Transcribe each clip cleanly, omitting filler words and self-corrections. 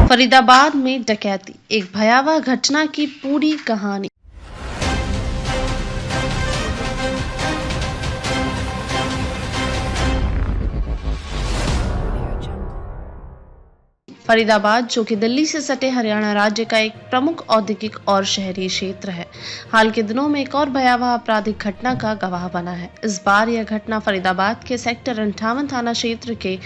फरीदाबाद में डकैती, एक भयावह घटना की पूरी कहानी। फरीदाबाद, जो कि दिल्ली से सटे हरियाणा राज्य का एक प्रमुख औद्योगिक और शहरी क्षेत्र है, हाल के दिनों में एक और भयावह आपराधिक घटना का गवाह बना है। इस बार यह घटना फरीदाबाद के सेक्टर 58 थाना क्षेत्र के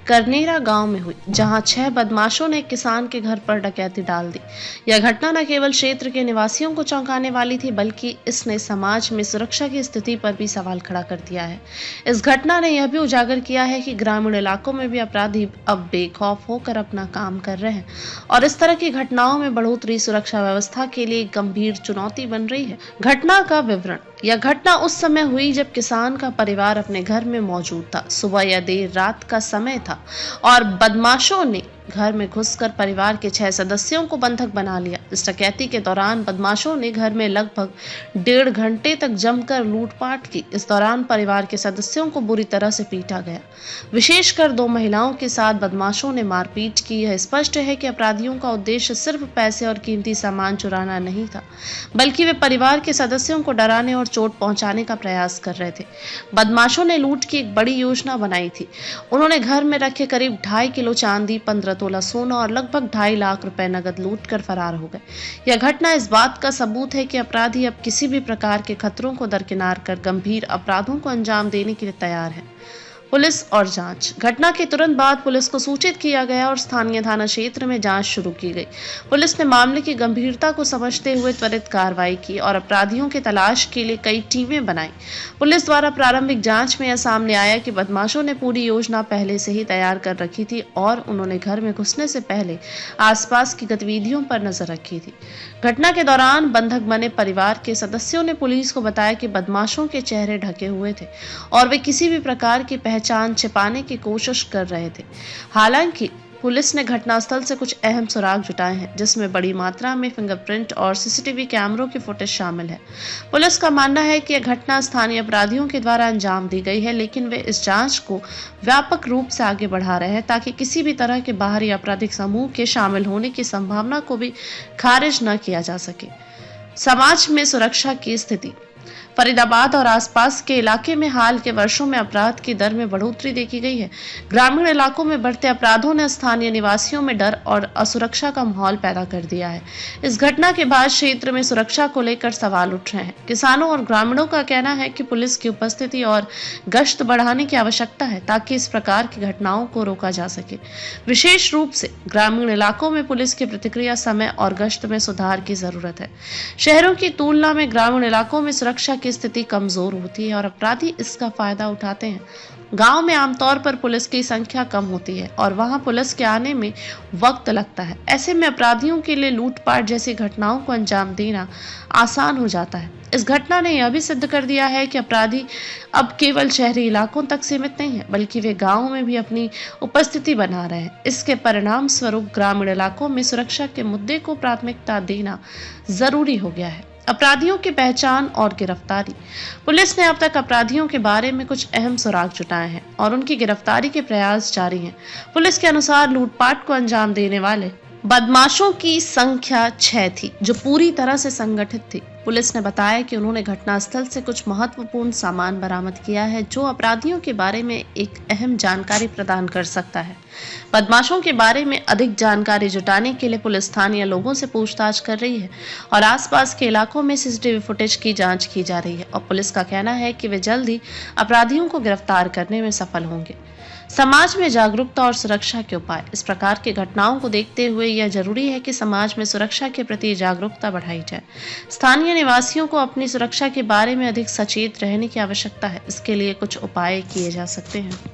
करनेरा गांव में हुई, जहां 6 बदमाशों ने एक किसान के घर पर डकैती डाल दी। यह घटना न केवल क्षेत्र के निवासियों को चौंकाने वाली थी, बल्कि इसने समाज में सुरक्षा की स्थिति पर भी सवाल खड़ा कर दिया है। इस घटना ने यह भी उजागर किया है कि ग्रामीण इलाकों में भी अपराधी अब बेखौफ होकर अपना काम कर रहे हैं और इस तरह की घटनाओं में बढ़ोतरी सुरक्षा व्यवस्था के लिए गंभीर चुनौती बन रही है। घटना का विवरण। यह घटना उस समय हुई जब किसान का परिवार अपने घर में मौजूद था। सुबह या देर रात का समय था और बदमाशों ने घर में घुसकर परिवार के 6 सदस्यों को बंधक बना लिया। इस डकैती के दौरान बदमाशों ने घर में लगभग 1.5 घंटे तक जमकर लूटपाट की। इस दौरान परिवार के सदस्यों को बुरी तरह से पीटा गया, विशेषकर 2 महिलाओं के साथ बदमाशों ने मारपीट की। यह स्पष्ट है कि अपराधियों का उद्देश्य सिर्फ पैसे और कीमती सामान चुराना नहीं था, बल्कि वे परिवार के सदस्यों को डराने और चोट पहुंचाने का प्रयास कर रहे थे। बदमाशों ने लूट की एक बड़ी योजना बनाई थी। उन्होंने घर में रखे करीब 2.5 किलो चांदी, 15 तोला सोना और लगभग 2.5 लाख रुपए नगद लूट कर फरार हो गए। यह घटना इस बात का सबूत है कि अपराधी अब किसी भी प्रकार के खतरों को दरकिनार कर गंभीर अपराधों को अंजाम देने के लिए तैयार है। पुलिस और जांच। घटना के तुरंत बाद पुलिस को सूचित किया गया और स्थानीय थाना क्षेत्र में जांच शुरू की गई। पुलिस ने मामले की गंभीरता को समझते हुए त्वरित कार्रवाई की और अपराधियों की तलाश के लिए कई टीमें बनाई। पुलिस द्वारा प्रारंभिक जांच में यह सामने आया कि बदमाशों ने पूरी योजना पहले से ही तैयार कर रखी थी और उन्होंने घर में घुसने से पहले आसपास की गतिविधियों पर नजर रखी थी। घटना के दौरान बंधक बने परिवार के सदस्यों ने पुलिस को बताया कि बदमाशों के चेहरे ढके हुए थे और वे किसी भी प्रकार की पहचान छिपाने की कोशिश कर रहे थे। हालांकि पुलिस ने घटनास्थल से कुछ अहम सुराग जुटाए हैं, जिसमें बड़ी मात्रा में फिंगरप्रिंट और सीसीटीवी कैमरों की फुटेज शामिल है। पुलिस का मानना है कि यह घटना स्थानीय अपराधियों के द्वारा अंजाम दी गई है, लेकिन वे इस जांच को व्यापक रूप से आगे बढ़ा रहे हैं ताकि किसी भी तरह के बाहरी आपराधिक समूह के शामिल होने की संभावना को भी खारिज न किया जा सके। समाज में सुरक्षा की स्थिति। फरीदाबाद और आसपास के इलाके में हाल के वर्षों में अपराध की दर में बढ़ोतरी देखी गई है। ग्रामीण इलाकों में बढ़ते अपराधों ने स्थानीय निवासियों में डर और असुरक्षा का माहौल पैदा कर दिया है। इस घटना के बाद क्षेत्र में सुरक्षा को लेकर सवाल उठ रहे हैं। किसानों और ग्रामीणों का कहना है कि पुलिस की उपस्थिति और गश्त बढ़ाने की आवश्यकता है ताकि इस प्रकार की घटनाओं को रोका जा सके। विशेष रूप से ग्रामीण इलाकों में पुलिस की प्रतिक्रिया समय और गश्त में सुधार की जरूरत है। शहरों की तुलना में ग्रामीण इलाकों में सुरक्षा की स्थिति कमजोर होती है और अपराधी इसका फायदा उठाते हैं। गांव में आमतौर पर पुलिस की संख्या कम होती है और वहां पुलिस के आने में वक्त लगता है। ऐसे में अपराधियों के लिए लूटपाट जैसी घटनाओं को अंजाम देना आसान हो जाता है। इस घटना ने यह भी सिद्ध कर दिया है कि अपराधी अब केवल शहरी इलाकों तक सीमित नहीं है, बल्कि वे गांवों में भी अपनी उपस्थिति बना रहे हैं। इसके परिणाम स्वरूप ग्रामीण इलाकों में सुरक्षा के मुद्दे को प्राथमिकता देना जरूरी हो गया है। अपराधियों की पहचान और गिरफ्तारी। पुलिस ने अब तक अपराधियों के बारे में कुछ अहम सुराग जुटाए हैं और उनकी गिरफ्तारी के प्रयास जारी हैं। पुलिस के अनुसार लूटपाट को अंजाम देने वाले बदमाशों की संख्या 6 थी, जो पूरी तरह से संगठित थी। पुलिस ने बताया कि उन्होंने घटनास्थल से कुछ महत्वपूर्ण सामान बरामद किया है, जो अपराधियों के बारे में एक अहम जानकारी प्रदान कर सकता है। बदमाशों के बारे में अधिक जानकारी जुटाने के लिए पुलिस स्थानीय लोगों से पूछताछ कर रही है और आसपास के इलाकों में सीसीटीवी फुटेज की जांच की जा रही है और पुलिस का कहना है कि वे जल्द ही अपराधियों को गिरफ्तार करने में सफल होंगे। समाज में जागरूकता और सुरक्षा के उपाय। इस प्रकार की घटनाओं को देखते हुए यह जरूरी है कि समाज में सुरक्षा के प्रति जागरूकता बढ़ाई जाए। स्थानीय निवासियों को अपनी सुरक्षा के बारे में अधिक सचेत रहने की आवश्यकता है। इसके लिए कुछ उपाय किए जा सकते हैं।